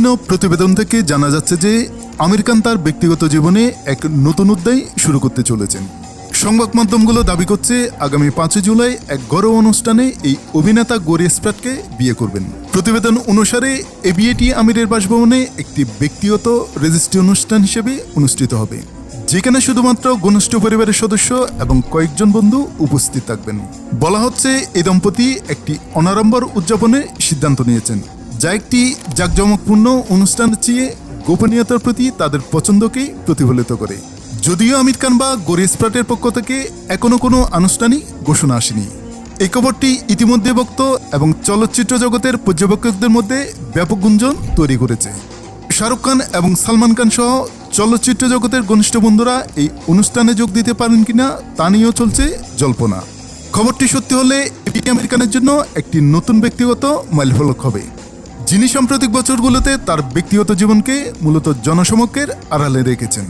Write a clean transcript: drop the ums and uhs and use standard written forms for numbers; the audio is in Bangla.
বিভিন্ন প্রতিবেদন থেকে জানা যাচ্ছে যে আমির খান তার ব্যক্তিগত জীবনে এক নতুন অধ্যায় শুরু করতে চলেছেন। সংবাদ মাধ্যমগুলো দাবি করছে আগামী 5 জুলাই এক ঘরোয়া অনুষ্ঠানে এই অভিনেতা গৌরী স্প্রাটকে বিয়ে করবেন। প্রতিবেদন অনুসারে এই বিয়েটি আমিরের বাসভবনে একটি ব্যক্তিগত রেজিস্ট্রি অনুষ্ঠান হিসেবে অনুষ্ঠিত হবে, যেখানে শুধুমাত্র ঘনিষ্ঠ পরিবারের সদস্য এবং কয়েকজন বন্ধু উপস্থিত থাকবেন। বলা হচ্ছে এই দম্পতি একটি অনাড়ম্বর উদযাপনের সিদ্ধান্ত নিয়েছেন, যা একটি জাঁকজমকপূর্ণ অনুষ্ঠানের চেয়ে গোপনীয়তার প্রতি তাদের পছন্দকেই প্রতিফলিত করে। যদিও আমির খান বা গৌরী স্প্রাটের পক্ষ থেকে এখনো কোনো আনুষ্ঠানিক ঘোষণা আসেনি। এই খবরটি ইতিমধ্যে ভক্ত এবং চলচ্চিত্র জগতের পর্যবেক্ষকদের মধ্যে ব্যাপক গুঞ্জন তৈরি করেছে। শাহরুখ খান এবং সালমান খান সহ চলচ্চিত্র জগতের ঘনিষ্ঠ বন্ধুরা এই অনুষ্ঠানে যোগ দিতে পারেন কিনা তা নিয়েও চলছে জল্পনা। খবরটি সত্যি হলে এটি আমির খানের জন্য একটি নতুন ব্যক্তিগত মাইলফলক হবে, যিনি সাম্প্রতিক বছরগুলোতে তার ব্যক্তিগত জীবনকে মূলত জনসমক্ষের আড়ালে রেখেছেন।